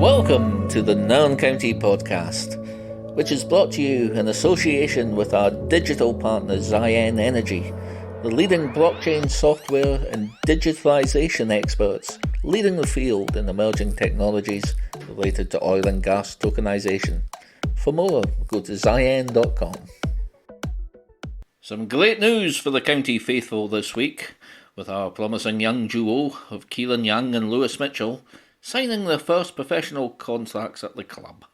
Welcome to the Nairn County podcast, which is brought to you in association with our digital partner Ziyen Energy, the leading blockchain software and digitalisation experts leading the field in emerging technologies related to oil and gas tokenisation. For more, go to ziyen.com. Some great news for the county faithful this week, with our promising young duo of Ciaran Young and Lewis Mitchell signing their first professional contracts at the club.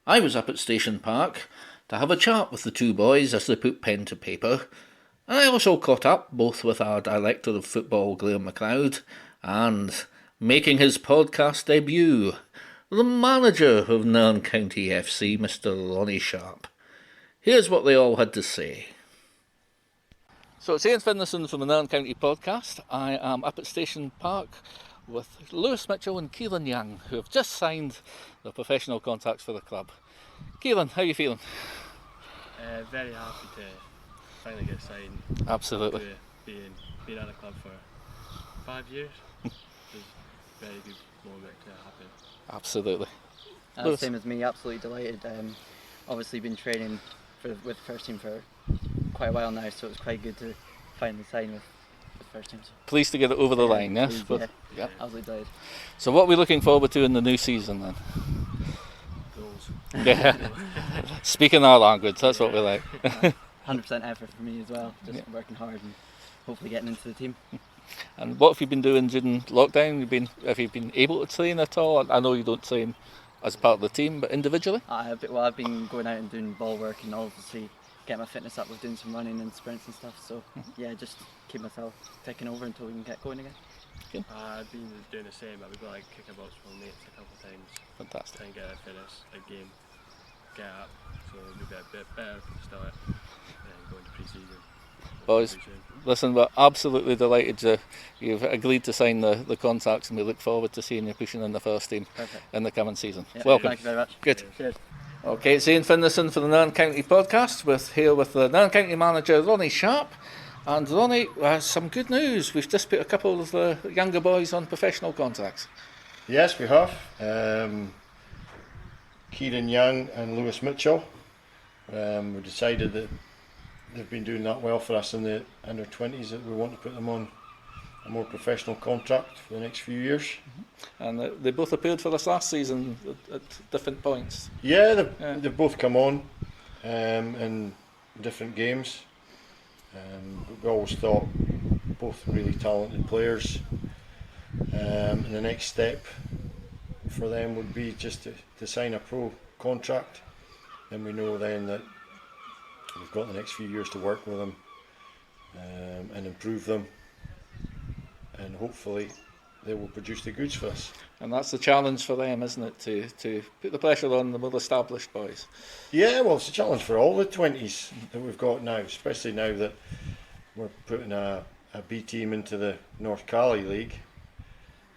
I was up at Station Park to have a chat with the two boys as they put pen to paper, and I also caught up both with our Director of Football, Graeme Macleod, and, making his podcast debut, the manager of Nairn County FC, Mr. Ronnie Sharp. Here's what they all had to say. So it's Ian Finlayson from the Nairn County podcast. I am up at Station Park with Lewis Mitchell and Ciaran Young, who have just signed their professional contracts for the club. Ciaran, how are you feeling? Very happy to finally get signed. Absolutely. Being at the club for 5 years. It was a very good moment to happen. Absolutely. Same as me, absolutely delighted. Obviously been training with the first team for quite a while now, so it's quite good to finally sign with the first team. Pleased to get it over the line, yes? Yeah, absolutely delighted. So what are we looking forward to in the new season then? Goals. Yeah. Speaking our language, that's what we like. 100% effort for me as well, just working hard and hopefully getting into the team. And what have you been doing during lockdown? Have you been able to train at all? I know you don't train as part of the team, but individually? I've been going out and doing ball work and obviously get my fitness up with doing some running and sprints and stuff, so yeah, just keep myself taking over until we can get going again. Good. I've been doing the same. I've got kickabout with mates a couple of times. Fantastic. Try and get a fitness, a game, get up, so it'll be a bit better for the start and go into pre-season. Boys, listen, we're absolutely delighted you've agreed to sign the contracts, and we look forward to seeing you pushing in the first team in the coming season. Yeah, welcome. Thank you very much. Good. Cheers. Okay, it's Ian Finlayson for the Nairn County podcast, here with the Nairn County manager Ronnie Sharp. And Ronnie, some good news. We've just put a couple of the younger boys on professional contracts. Yes, we have. Ciaran Young and Lewis Mitchell. We decided that they've been doing that well for us in the under 20s that we want to put them on a more professional contract for the next few years. And they both appeared for us last season at different points. Yeah, they've both come on in different games. We always thought both really talented players. And the next step for them would be just to sign a pro contract. And we know then that we've got the next few years to work with them and improve them. And hopefully they will produce the goods for us. And that's the challenge for them, isn't it, to put the pressure on the more established boys? Yeah, well, it's a challenge for all the 20s that we've got now, especially now that we're putting a B team into the North Cali League.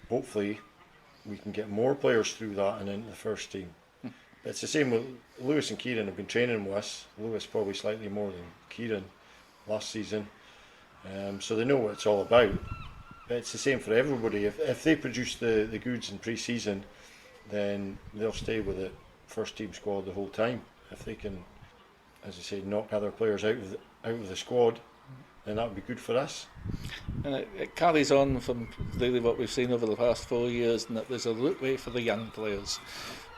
Hopefully we can get more players through that and into the first team. But it's the same with Lewis and Ciaran have been training with us. Lewis probably slightly more than Ciaran last season. So they know what it's all about. It's the same for everybody. If they produce the goods in pre-season, then they'll stay with the first team squad the whole time. If they can, as I say, knock other players out of the squad, then that would be good for us. And it carries on from really what we've seen over the past 4 years, and that there's a route for the young players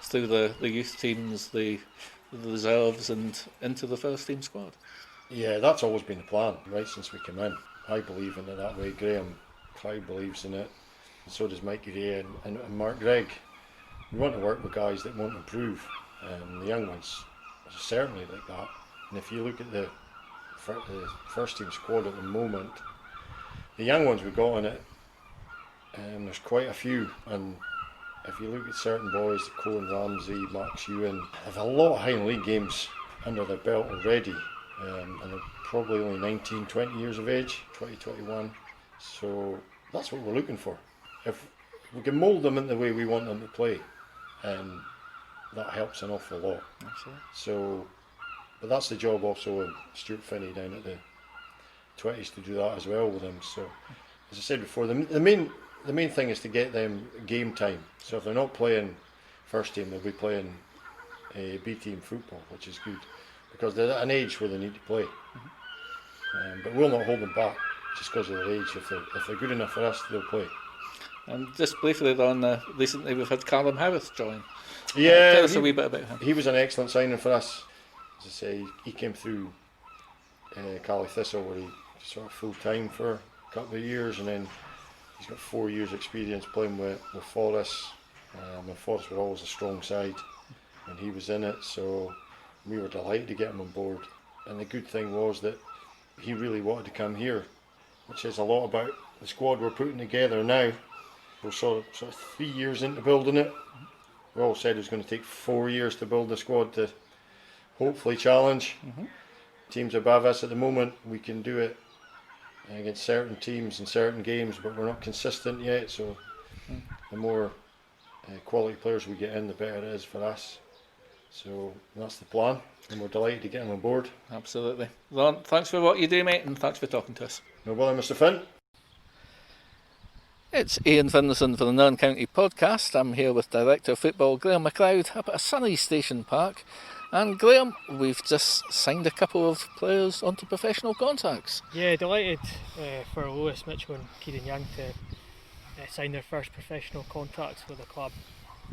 through the youth teams, the reserves, and into the first team squad. Yeah, that's always been the plan right since we came in. I believe in it that way. Graeme believes in it, and so does Mikey Ray and Mark Gregg. We want to work with guys that want to improve, and the young ones are certainly like that. And if you look at the first team squad at the moment, the young ones we've got in it, there's quite a few. And if you look at certain boys, Colin Ramsey, Max Ewan, have a lot of high league games under their belt already, and they're probably only 19, 20 years of age, 20, 21. So that's what we're looking for. If we can mould them in the way we want them to play, that helps an awful lot. Absolutely. So, but that's the job also of Stuart Finney down at the 20s to do that as well with them. So, as I said before, the main thing is to get them game time. So if they're not playing first team, they'll be playing B team football, which is good because they're at an age where they need to play. But we'll not hold them back just because of their age. If they're good enough for us, they'll play. And just briefly on recently we've had Callum Harris join. Yeah, tell us a wee bit about him. He was an excellent signing for us. As I say, he came through Cali Thistle where he sort of full time for a couple of years, and then he's got 4 years experience playing with Forest. And Forest were always a strong side when he was in it, so we were delighted to get him on board. And the good thing was that he really wanted to come here, which says a lot about the squad we're putting together now. We're sort of 3 years into building it. We all said it was going to take 4 years to build the squad to hopefully challenge teams above us. At the moment, we can do it against certain teams in certain games, but we're not consistent yet. So the more quality players we get in, the better it is for us. So that's the plan, and we're delighted to get them on board. Absolutely. Ron, thanks for what you do, mate, and thanks for talking to us. No bother, Mr. Finn. It's Ian Finlayson for the Non-County Podcast. I'm here with Director of Football Graeme Macleod up at a sunny station park. And Graeme, we've just signed a couple of players onto professional contracts. Yeah, delighted for Lewis Mitchell and Ciaran Young to sign their first professional contracts with the club.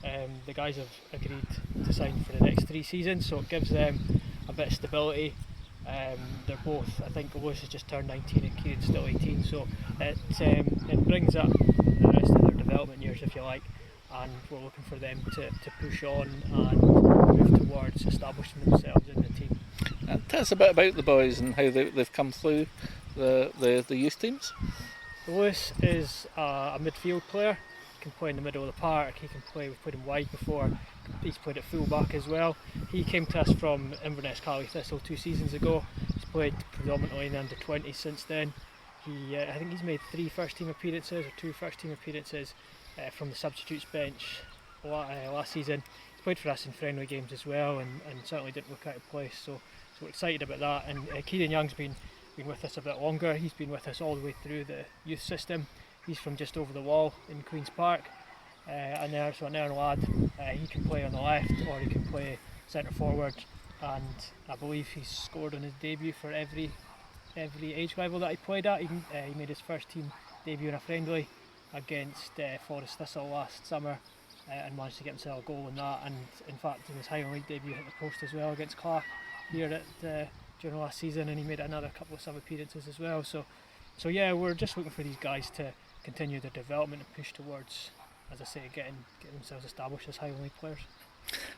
The guys have agreed to sign for the next 3 seasons, so it gives them a bit of stability. They're both, I think Lewis has just turned 19 and Ciaran's still 18, so it brings up the rest of their development years, if you like, and we're looking for them to push on and move towards establishing themselves in the team. Tell us a bit about the boys and how they've come through the youth teams. Lewis is a midfield player. He can play in the middle of the park, he can play, we've played him wide before, he's played at full back as well. He came to us from Inverness Cali Thistle 2 seasons ago. He's played predominantly in the under-20s since then. I think he's made 3 first team appearances or 2 first team appearances from the substitutes bench last season. He's played for us in friendly games as well, and certainly didn't look out of place, so we're excited about that. And Ciaran Young's been with us a bit longer. He's been with us all the way through the youth system. He's from just over the wall in Queen's Park, and there's an Iron lad. He can play on the left or he can play centre forward, and I believe he's scored on his debut for every age level that he played at. He made his first team debut in a friendly against Forest Thistle last summer, and managed to get himself a goal in that, and in fact in his Highland League debut hit the post as well against Clare here during last season, and he made another couple of sub appearances as well. So yeah, we're just looking for these guys to continue their development and push towards, as I say, getting themselves established as Highland League players.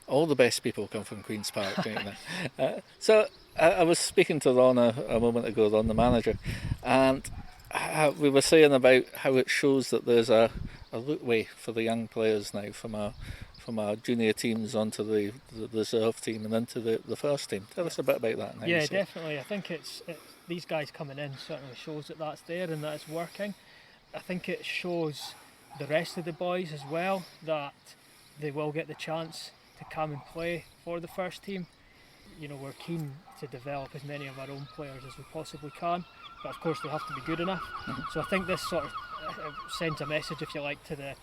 All the best people come from Queen's Park, don't they? So I was speaking to Ron a moment ago, Ron the manager, and we were saying about how it shows that there's a look-way for the young players now from our junior teams onto the reserve team and into the first team. Tell us a bit about that. And how Yeah, you see definitely. I think it's these guys coming in certainly shows that that's there and that it's working. I think it shows the rest of the boys as well that they will get the chance to come and play for the first team. You know, we're keen to develop as many of our own players as we possibly can, but of course they have to be good enough. So I think this sort of sends a message, if you like, to the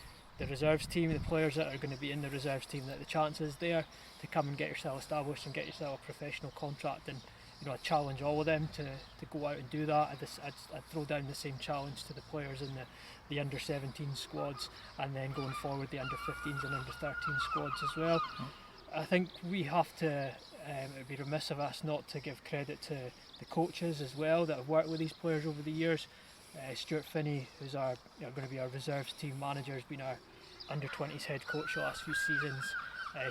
reserves team, the players that are going to be in the reserves team, that the chance is there to come and get yourself established and get yourself a professional contract, and I challenge all of them to go out and do that. I'd throw down the same challenge to the players in the under 17 squads, and then going forward the under 15s and under 13 squads as well. I think we have to, it would be remiss of us not to give credit to the coaches as well that have worked with these players over the years. Stuart Finney, who's going to be our reserves team manager, has been our under 20s head coach the last few seasons.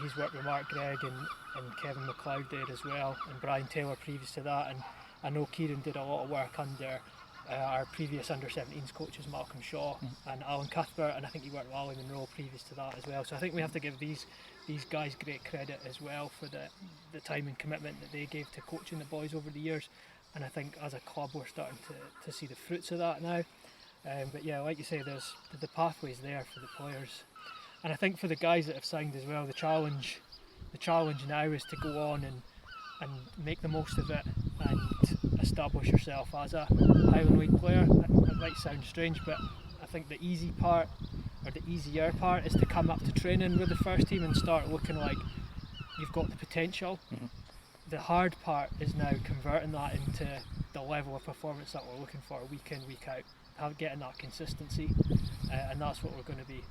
He's worked with Mark Gregg and Kevin Macleod there as well, and Brian Taylor previous to that, and I know Ciaran did a lot of work under our previous under 17s coaches Malcolm Shaw and Alan Cuthbert, and I think he worked with Ali Monroe previous to that as well. So I think we have to give these guys great credit as well for the time and commitment that they gave to coaching the boys over the years, and I think as a club we're starting to see the fruits of that now. But yeah, like you say, there's the pathways there for the players, and I think for the guys that have signed as well, the challenge now is to go on and make the most of it and establish yourself as a Highland League player. It might sound strange, but I think the easy part or the easier part, is to come up to training with the first team and start looking like you've got the potential. The hard part is now converting that into the level of performance that we're looking for week in, week out, getting that consistency, and that's what we're going to be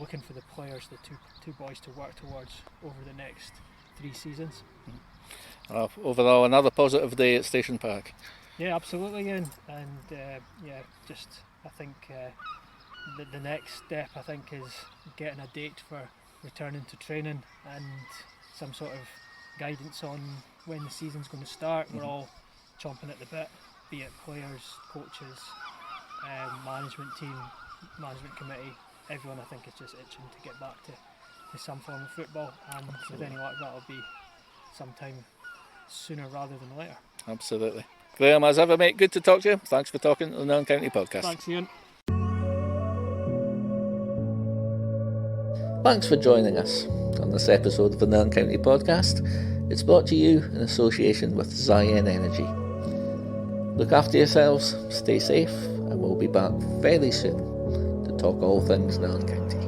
looking for the players, the two boys, to work towards over the next 3 seasons. Overall, another positive day at Station Park. Yeah, absolutely, Ian. And I think the next step, I think, is getting a date for returning to training and some sort of guidance on when the season's going to start. We're all chomping at the bit, be it players, coaches, management team, management committee. Everyone, I think, is just itching to get back to some form of football, and with any luck, that'll be sometime sooner rather than later. Absolutely. Graeme, as ever, mate, good to talk to you. Thanks for talking to the Nairn County Podcast. Thanks, Ian. Thanks for joining us on this episode of the Nairn County Podcast. It's brought to you in association with Ziyen Energy. Look after yourselves, stay safe, and we'll be back very soon to talk all things Nairn County.